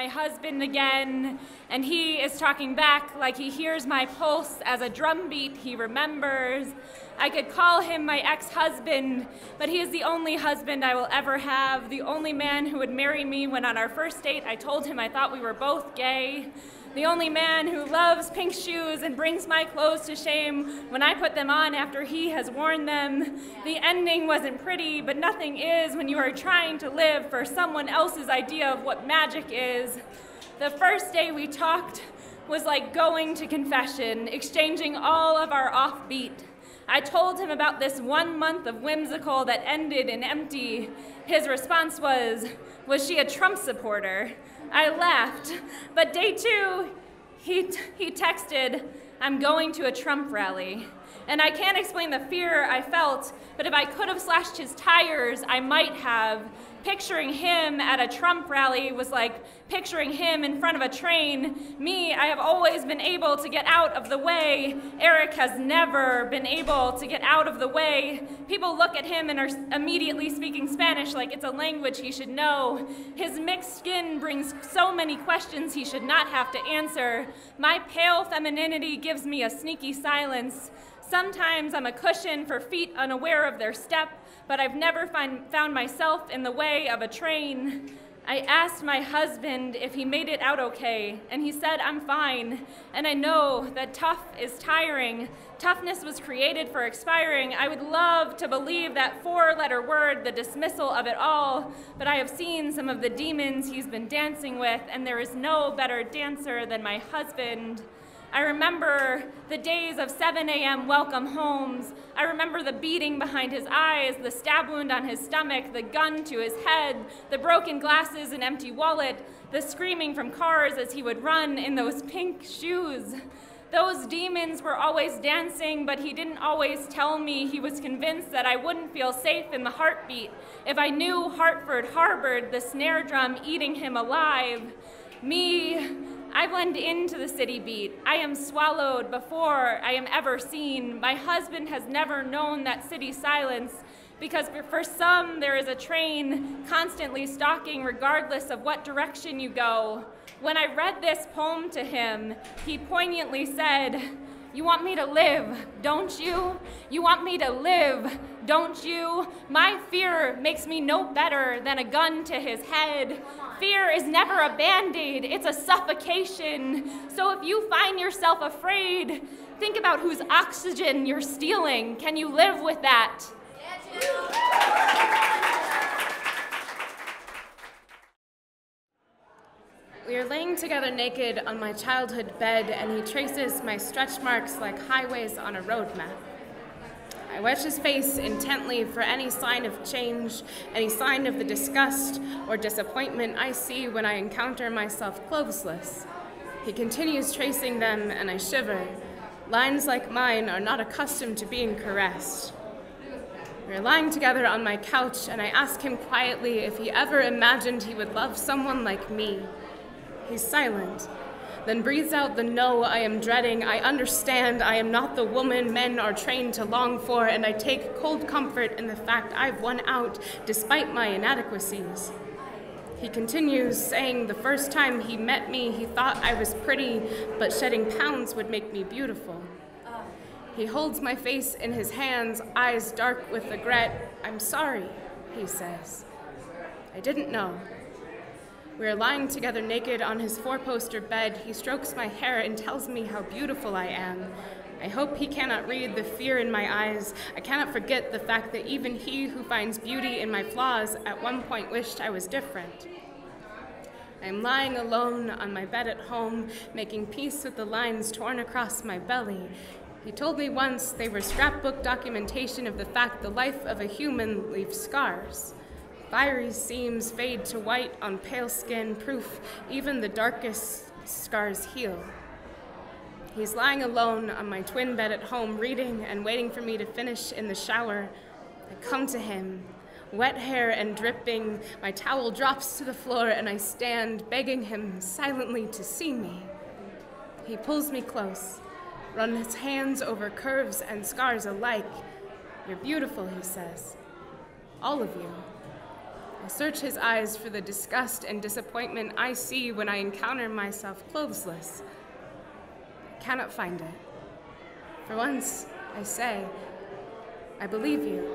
my husband again, and he is talking back like he hears my pulse as a drumbeat he remembers. I could call him my ex-husband, but he is the only husband I will ever have, the only man who would marry me when on our first date I told him I thought we were both gay. The only man who loves pink shoes and brings my clothes to shame when I put them on after he has worn them. The ending wasn't pretty, but nothing is when you are trying to live for someone else's idea of what magic is. The first day we talked was like going to confession, exchanging all of our offbeat. I told him about this 1 month of whimsical that ended in empty. His response was she a Trump supporter? I laughed, but day 2, he texted, I'm going to a Trump rally. And I can't explain the fear I felt, but if I could have slashed his tires, I might have. Picturing him at a Trump rally was like picturing him in front of a train. Me, I have always been able to get out of the way. Eric has never been able to get out of the way. People look at him and are immediately speaking Spanish like it's a language he should know. His mixed skin brings so many questions he should not have to answer. My pale femininity gives me a sneaky silence. Sometimes I'm a cushion for feet unaware of their step, but I've never found myself in the way of a train. I asked my husband if he made it out okay, and he said, I'm fine. And I know that tough is tiring. Toughness was created for expiring. I would love to believe that 4-letter word, the dismissal of it all, but I have seen some of the demons he's been dancing with, and there is no better dancer than my husband. I remember the days of 7 a.m. welcome homes. I remember the beating behind his eyes, the stab wound on his stomach, the gun to his head, the broken glasses and empty wallet, the screaming from cars as he would run in those pink shoes. Those demons were always dancing, but he didn't always tell me he was convinced that I wouldn't feel safe in the heartbeat if I knew Hartford harbored the snare drum eating him alive. Me, I blend into the city beat. I am swallowed before I am ever seen. My husband has never known that city silence because for some there is a train constantly stalking regardless of what direction you go. When I read this poem to him, he poignantly said, you want me to live, don't you? You want me to live, don't you? My fear makes me no better than a gun to his head. Fear is never a Band-Aid, it's a suffocation. So if you find yourself afraid, think about whose oxygen you're stealing. Can you live with that? We are laying together naked on my childhood bed, and he traces my stretch marks like highways on a road map. I watch his face intently for any sign of change, any sign of the disgust or disappointment I see when I encounter myself clothesless. He continues tracing them, and I shiver. Lines like mine are not accustomed to being caressed. We're lying together on my couch, and I ask him quietly if he ever imagined he would love someone like me. He's silent, then breathes out the no I am dreading. I understand I am not the woman men are trained to long for, and I take cold comfort in the fact I've won out despite my inadequacies. He continues, saying the first time he met me, he thought I was pretty, but shedding pounds would make me beautiful. He holds my face in his hands, eyes dark with regret. I'm sorry, he says. I didn't know. We are lying together naked on his 4-poster bed. He strokes my hair and tells me how beautiful I am. I hope he cannot read the fear in my eyes. I cannot forget the fact that even he who finds beauty in my flaws at one point wished I was different. I am lying alone on my bed at home, making peace with the lines torn across my belly. He told me once they were scrapbook documentation of the fact the life of a human leaves scars. Fiery seams fade to white on pale skin, proof even the darkest scars heal. He's lying alone on my twin bed at home, reading and waiting for me to finish in the shower. I come to him, wet hair and dripping. My towel drops to the floor, and I stand, begging him silently to see me. He pulls me close, runs his hands over curves and scars alike. You're beautiful, he says. All of you. I I search his eyes for the disgust and disappointment I see when I encounter myself clothesless. I cannot find it. For once, I say, I believe you.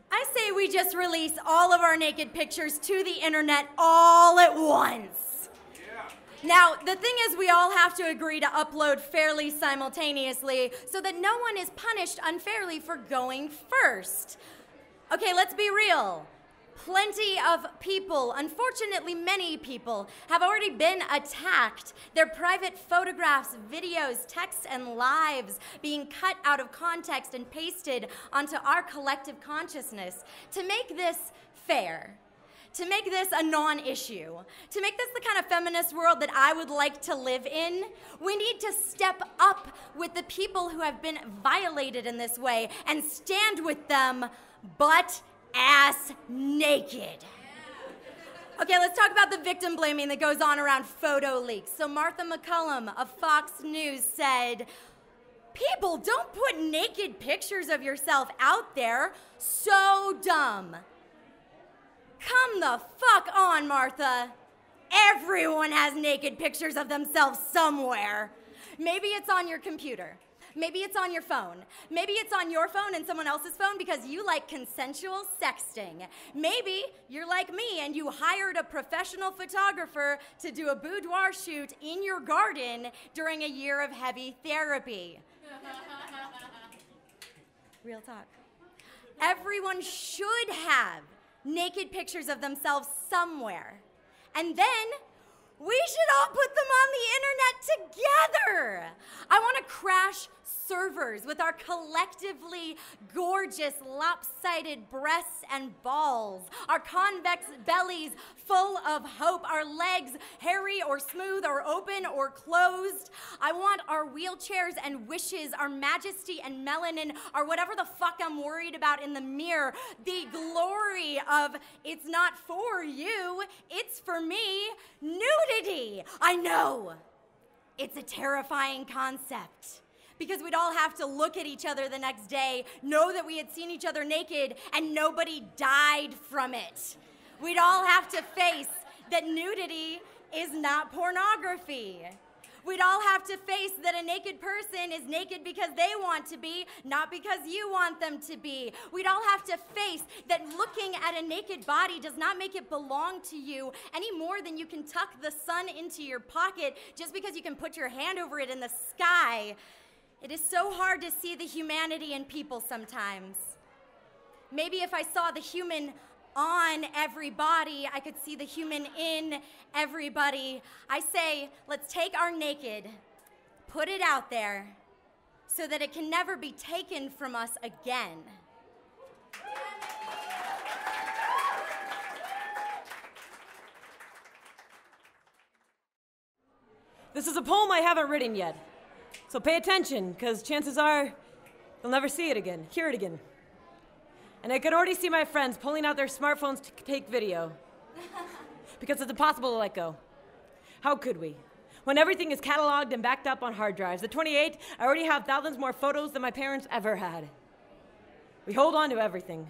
I say we just release all of our naked pictures to the internet all at once. Now, the thing is, we all have to agree to upload fairly simultaneously so that no one is punished unfairly for going first. Okay, let's be real. Plenty of people, unfortunately many people, have already been attacked. Their private photographs, videos, texts, and lives being cut out of context and pasted onto our collective consciousness. To make this fair, to make this a non-issue, to make this the kind of feminist world that I would like to live in, we need to step up with the people who have been violated in this way and stand with them butt-ass naked. Okay, let's talk about the victim blaming that goes on around photo leaks. So Martha McCullum of Fox News said, "People, don't put naked pictures of yourself out there. So dumb." Come the fuck on, Martha. Everyone has naked pictures of themselves somewhere. Maybe it's on your computer. Maybe it's on your phone. Maybe it's on your phone and someone else's phone because you like consensual sexting. Maybe you're like me and you hired a professional photographer to do a boudoir shoot in your garden during a year of heavy therapy. Real talk. Everyone should have naked pictures of themselves somewhere. And then we should all put them on the internet together. I want to crash servers with our collectively gorgeous lopsided breasts and balls, our convex bellies full of hope, our legs hairy or smooth or open or closed. I want our wheelchairs and wishes, our majesty and melanin, or whatever the fuck I'm worried about in the mirror. The glory of it's not for you, it's for me, nudity. I know. It's a terrifying concept. Because we'd all have to look at each other the next day, know that we had seen each other naked, and nobody died from it. We'd all have to face that nudity is not pornography. We'd all have to face that a naked person is naked because they want to be, not because you want them to be. We'd all have to face that looking at a naked body does not make it belong to you any more than you can tuck the sun into your pocket just because you can put your hand over it in the sky. It is so hard to see the humanity in people sometimes. Maybe if I saw the human on everybody, I could see the human in everybody. I say, let's take our naked, put it out there, so that it can never be taken from us again. This is a poem I haven't written yet. So pay attention, because chances are you'll never see it again, hear it again. And I could already see my friends pulling out their smartphones to take video. Because it's impossible to let go. How could we? When everything is cataloged and backed up on hard drives. At 28, I already have thousands more photos than my parents ever had. We hold on to everything.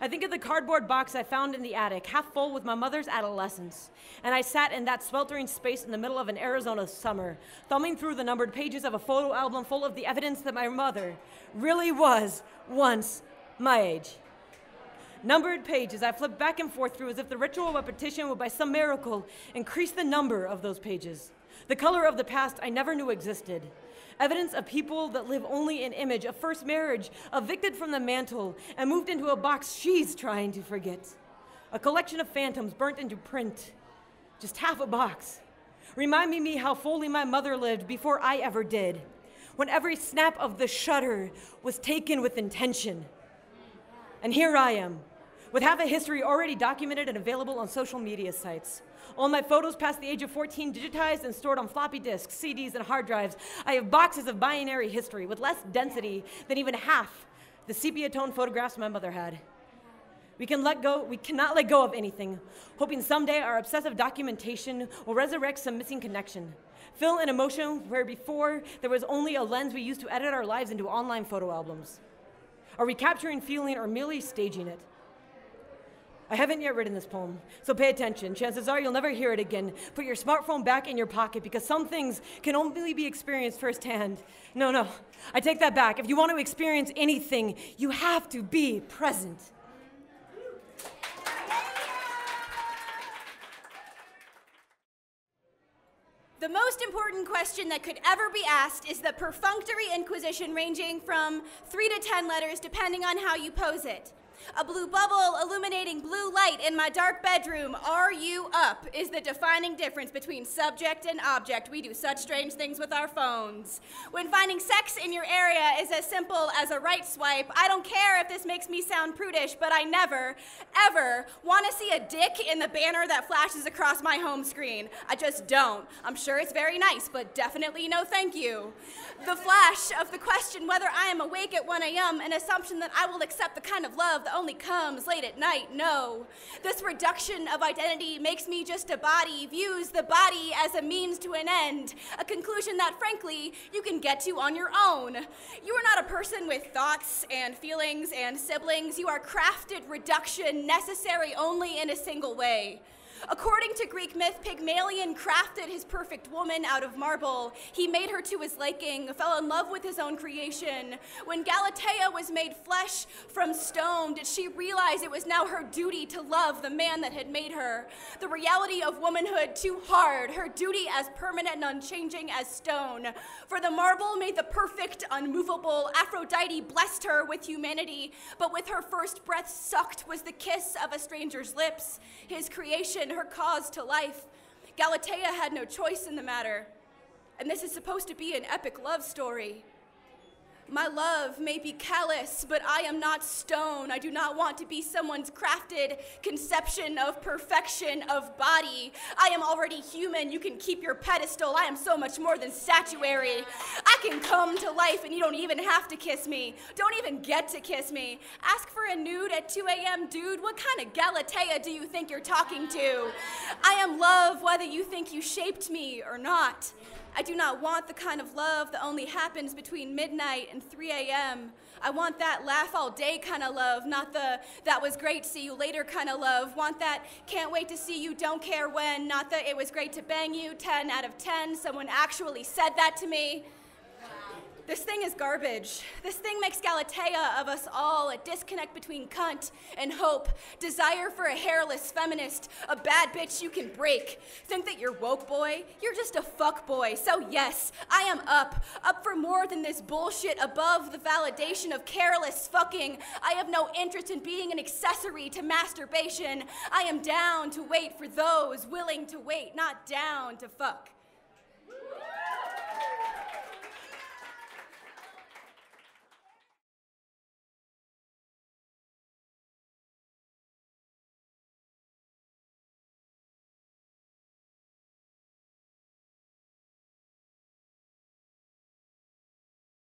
I think of the cardboard box I found in the attic, half full with my mother's adolescence. And I sat in that sweltering space in the middle of an Arizona summer, thumbing through the numbered pages of a photo album full of the evidence that my mother really was once my age. Numbered pages I flipped back and forth through as if the ritual repetition would by some miracle increase the number of those pages. The color of the past I never knew existed. Evidence of people that live only in image, a first marriage, evicted from the mantle, and moved into a box she's trying to forget. A collection of phantoms burnt into print. Just half a box. Reminding me how fully my mother lived before I ever did. When every snap of the shutter was taken with intention. And here I am, with half a history already documented and available on social media sites. All my photos past the age of 14 digitized and stored on floppy disks, CDs, and hard drives. I have boxes of binary history with less density than even half the sepia-toned photographs my mother had. We cannot let go of anything, hoping someday our obsessive documentation will resurrect some missing connection. Fill an emotion where before there was only a lens we used to edit our lives into online photo albums. Are we capturing feeling or merely staging it? I haven't yet written this poem, so pay attention. Chances are you'll never hear it again. Put your smartphone back in your pocket because some things can only be experienced firsthand. No, I take that back. If you want to experience anything, you have to be present. The most important question that could ever be asked is the perfunctory inquisition ranging from 3 to 10 letters depending on how you pose it. A blue bubble illuminating blue light in my dark bedroom. Are you up? Is the defining difference between subject and object. We do such strange things with our phones. When finding sex in your area is as simple as a right swipe, I don't care if this makes me sound prudish, but I never, ever want to see a dick in the banner that flashes across my home screen. I just don't. I'm sure it's very nice, but definitely no thank you. The flash of the question whether I am awake at 1 a.m., an assumption that I will accept the kind of love that only comes late at night, no. This reduction of identity makes me just a body, views the body as a means to an end, a conclusion that, frankly, you can get to on your own. You are not a person with thoughts and feelings and siblings. You are crafted reduction, necessary only in a single way. According to Greek myth, Pygmalion crafted his perfect woman out of marble. He made her to his liking, fell in love with his own creation. When Galatea was made flesh from stone, did she realize it was now her duty to love the man that had made her? The reality of womanhood too hard, her duty as permanent and unchanging as stone. For the marble made the perfect, unmovable. Aphrodite blessed her with humanity, but with her first breath sucked was the kiss of a stranger's lips. His creation, her cause to life. Galatea had no choice in the matter. And this is supposed to be an epic love story. My love may be callous, but I am not stone. I do not want to be someone's crafted conception of perfection of body. I am already human. You can keep your pedestal. I am so much more than statuary. I can come to life and you don't even have to kiss me. Don't even get to kiss me. Ask for a nude at 2 a.m., dude. What kind of Galatea do you think you're talking to? I am love whether you think you shaped me or not. I do not want the kind of love that only happens between midnight and 3 a.m. I want that laugh all day kind of love, not the that was great, see you later kind of love. Want that can't wait to see you, don't care when, not the it was great to bang you, 10 out of 10. Someone actually said that to me. This thing is garbage. This thing makes Galatea of us all, a disconnect between cunt and hope, desire for a hairless feminist, a bad bitch you can break. Think that you're woke, boy? You're just a fuck boy. So yes, I am up for more than this bullshit, above the validation of careless fucking. I have no interest in being an accessory to masturbation. I am down to wait for those willing to wait, not down to fuck.